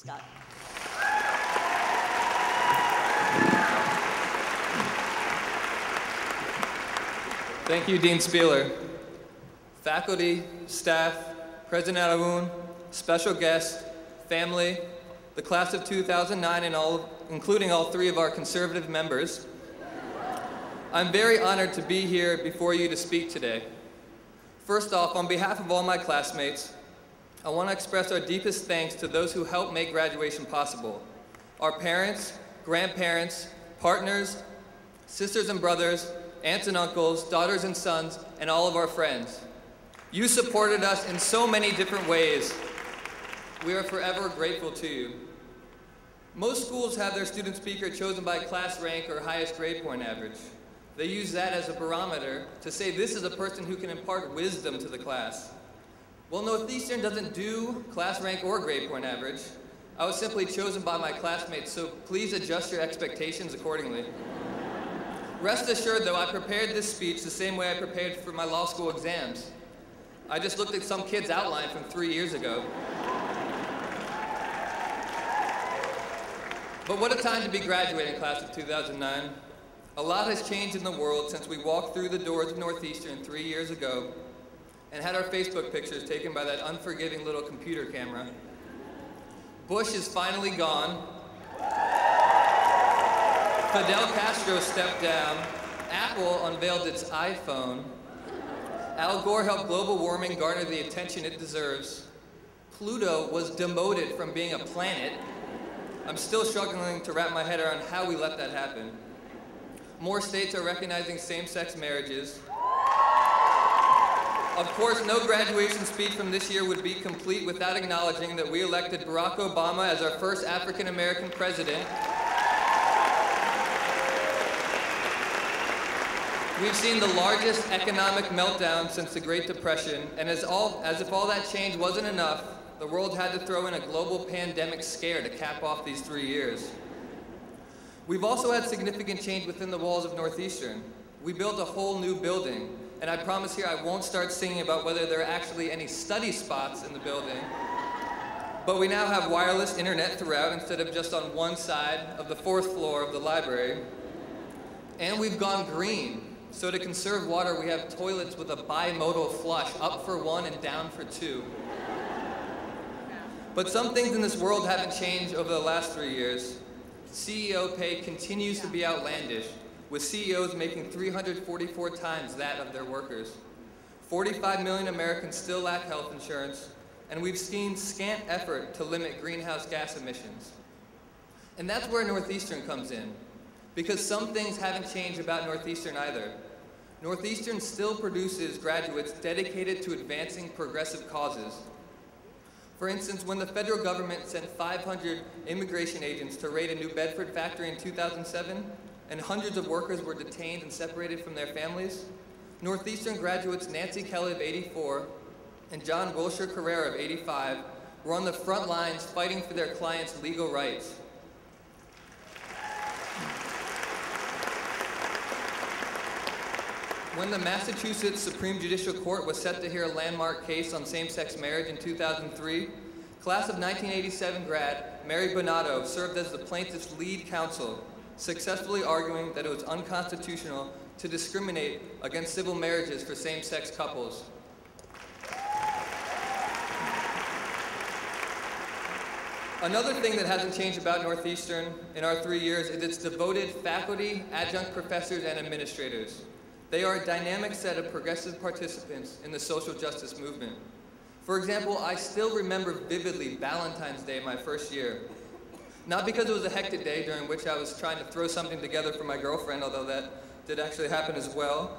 Scott. Thank you, Dean Spieler. Faculty, staff, President Araun, special guests, family, the class of 2009, and including all three of our conservative members. I'm very honored to be here before you to speak today. First off, on behalf of all my classmates, I want to express our deepest thanks to those who helped make graduation possible. Our parents, grandparents, partners, sisters and brothers, aunts and uncles, daughters and sons, and all of our friends. You supported us in so many different ways. We are forever grateful to you. Most schools have their student speaker chosen by class rank or highest grade point average. They use that as a barometer to say this is a person who can impart wisdom to the class. Well, Northeastern doesn't do class rank or grade point average. I was simply chosen by my classmates, so please adjust your expectations accordingly. Rest assured, though, I prepared this speech the same way I prepared for my law school exams. I just looked at some kid's outline from 3 years ago. But what a time to be graduating, class of 2009. A lot has changed in the world since we walked through the doors of Northeastern 3 years ago and had our Facebook pictures taken by that unforgiving little computer camera. Bush is finally gone. Fidel Castro stepped down. Apple unveiled its iPhone. Al Gore helped global warming garner the attention it deserves. Pluto was demoted from being a planet. I'm still struggling to wrap my head around how we let that happen. More states are recognizing same-sex marriages. Of course, no graduation speech from this year would be complete without acknowledging that we elected Barack Obama as our first African-American president. We've seen the largest economic meltdown since the Great Depression, and as if all that change wasn't enough, the world had to throw in a global pandemic scare to cap off these 3 years. We've also had significant change within the walls of Northeastern. We built a whole new building, and I promise here I won't start singing about whether there are actually any study spots in the building, but we now have wireless internet throughout instead of just on one side of the 4th floor of the library. And we've gone green. So to conserve water, we have toilets with a bimodal flush, up for 1 and down for 2. But some things in this world haven't changed over the last 3 years. CEO pay continues to be outlandish, with CEOs making 344 times that of their workers. 45 million Americans still lack health insurance, and we've seen scant effort to limit greenhouse gas emissions. And that's where Northeastern comes in, because some things haven't changed about Northeastern either. Northeastern still produces graduates dedicated to advancing progressive causes. For instance, when the federal government sent 500 immigration agents to raid a New Bedford factory in 2007, and hundreds of workers were detained and separated from their families, Northeastern graduates Nancy Kelly of 84 and John Wilshire Carrera of 85 were on the front lines fighting for their clients' legal rights. When the Massachusetts Supreme Judicial Court was set to hear a landmark case on same-sex marriage in 2003, class of 1987 grad Mary Bonato served as the plaintiff's lead counsel, successfully arguing that it was unconstitutional to discriminate against civil marriages for same-sex couples. Another thing that hasn't changed about Northeastern in our 3 years is its devoted faculty, adjunct professors, and administrators. They are a dynamic set of progressive participants in the social justice movement. For example, I still remember vividly Valentine's Day my first year. Not because it was a hectic day during which I was trying to throw something together for my girlfriend, although that did actually happen as well,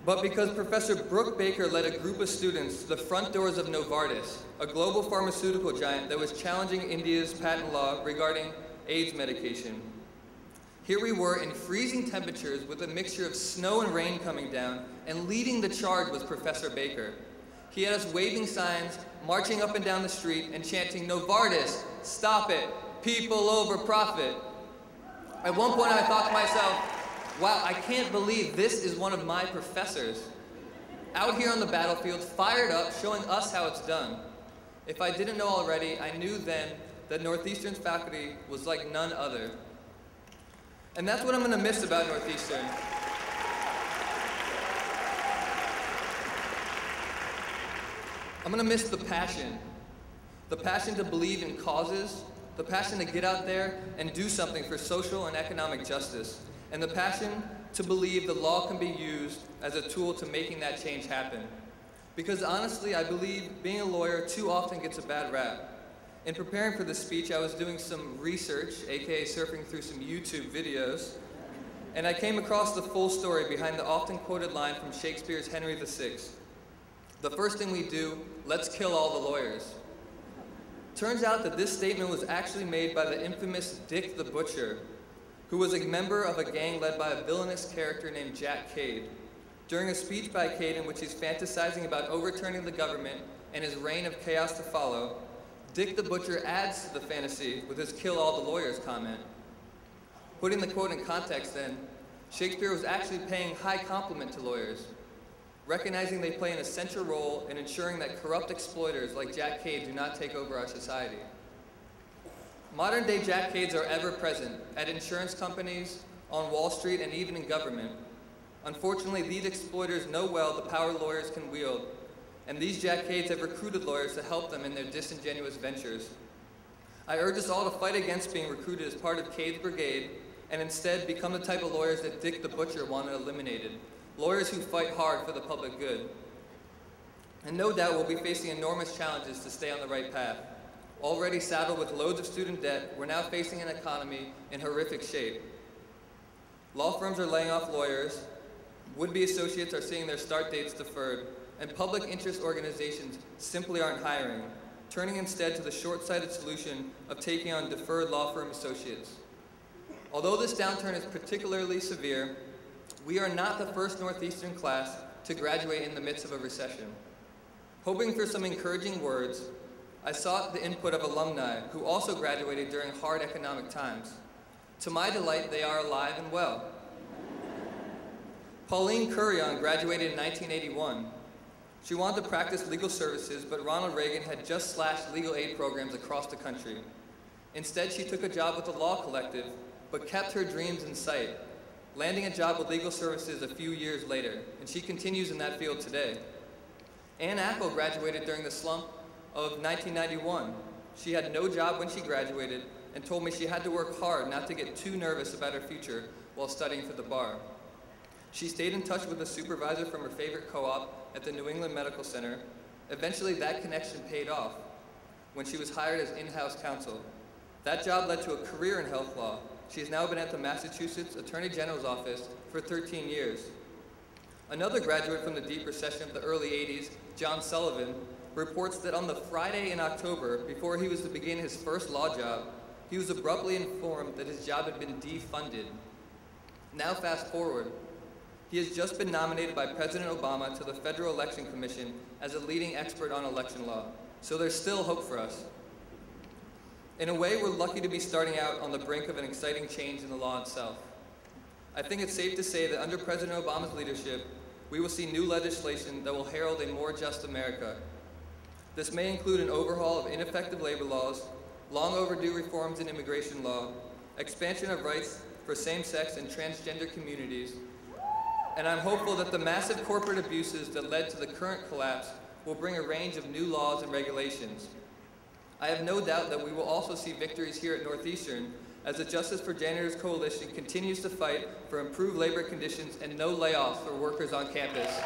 but because Professor Brooke Baker led a group of students to the front doors of Novartis, a global pharmaceutical giant that was challenging India's patent law regarding AIDS medication. Here we were in freezing temperatures with a mixture of snow and rain coming down, and leading the charge was Professor Baker. He had us waving signs, marching up and down the street, and chanting, "Novartis, stop it, people over profit." At one point I thought to myself, wow, I can't believe this is one of my professors. Out here on the battlefield, fired up, showing us how it's done. If I didn't know already, I knew then that Northeastern's faculty was like none other. And that's what I'm going to miss about Northeastern. I'm going to miss the passion to believe in causes, the passion to get out there and do something for social and economic justice, and the passion to believe the law can be used as a tool to making that change happen. Because honestly, I believe being a lawyer too often gets a bad rap. In preparing for this speech, I was doing some research, aka surfing through some YouTube videos, and I came across the full story behind the often quoted line from Shakespeare's Henry VI. The first thing we do, let's kill all the lawyers. Turns out that this statement was actually made by the infamous Dick the Butcher, who was a member of a gang led by a villainous character named Jack Cade. During a speech by Cade in which he's fantasizing about overturning the government and his reign of chaos to follow, Dick the Butcher adds to the fantasy with his kill all the lawyers comment. Putting the quote in context then, Shakespeare was actually paying high compliment to lawyers, recognizing they play an essential role in ensuring that corrupt exploiters like Jack Cade do not take over our society. Modern day Jack Cades are ever present at insurance companies, on Wall Street, and even in government. Unfortunately, these exploiters know well the power lawyers can wield, and these Jack Cades have recruited lawyers to help them in their disingenuous ventures. I urge us all to fight against being recruited as part of Cade's brigade, and instead become the type of lawyers that Dick the Butcher wanted eliminated. Lawyers who fight hard for the public good. And no doubt we'll be facing enormous challenges to stay on the right path. Already saddled with loads of student debt, we're now facing an economy in horrific shape. Law firms are laying off lawyers, would-be associates are seeing their start dates deferred, and public interest organizations simply aren't hiring, turning instead to the short-sighted solution of taking on deferred law firm associates. Although this downturn is particularly severe, we are not the first Northeastern class to graduate in the midst of a recession. Hoping for some encouraging words, I sought the input of alumni who also graduated during hard economic times. To my delight, they are alive and well. Pauline Curion graduated in 1981. She wanted to practice legal services, but Ronald Reagan had just slashed legal aid programs across the country. Instead, she took a job with the Law Collective, but kept her dreams in sight, landing a job with legal services a few years later, and she continues in that field today. Ann Ackle graduated during the slump of 1991. She had no job when she graduated and told me she had to work hard not to get too nervous about her future while studying for the bar. She stayed in touch with a supervisor from her favorite co-op at the New England Medical Center. Eventually, that connection paid off when she was hired as in-house counsel. That job led to a career in health law. She has now been at the Massachusetts Attorney General's office for 13 years. Another graduate from the deep recession of the early 80s, John Sullivan, reports that on the Friday in October, before he was to begin his first law job, he was abruptly informed that his job had been defunded. Now fast forward, he has just been nominated by President Obama to the Federal Election Commission as a leading expert on election law. So there's still hope for us. In a way, we're lucky to be starting out on the brink of an exciting change in the law itself. I think it's safe to say that under President Obama's leadership, we will see new legislation that will herald a more just America. This may include an overhaul of ineffective labor laws, long overdue reforms in immigration law, expansion of rights for same-sex and transgender communities, and I'm hopeful that the massive corporate abuses that led to the current collapse will bring a range of new laws and regulations. I have no doubt that we will also see victories here at Northeastern as the Justice for Janitors Coalition continues to fight for improved labor conditions and no layoffs for workers on campus.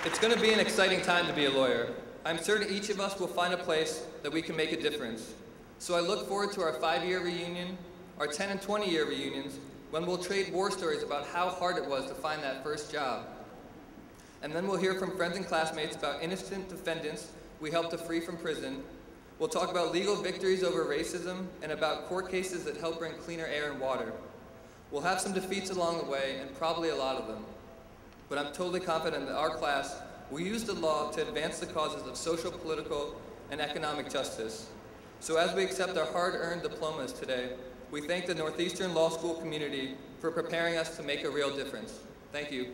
It's going to be an exciting time to be a lawyer. I'm certain each of us will find a place that we can make a difference. So I look forward to our 5-year reunion, our 10 and 20-year reunions, when we'll trade war stories about how hard it was to find that first job. And then we'll hear from friends and classmates about innocent defendants we helped to free from prison. We'll talk about legal victories over racism and about court cases that help bring cleaner air and water. We'll have some defeats along the way, and probably a lot of them. But I'm totally confident that our class will use the law to advance the causes of social, political, and economic justice. So as we accept our hard-earned diplomas today, We thank the Northeastern Law School community for preparing us to make a real difference. Thank you.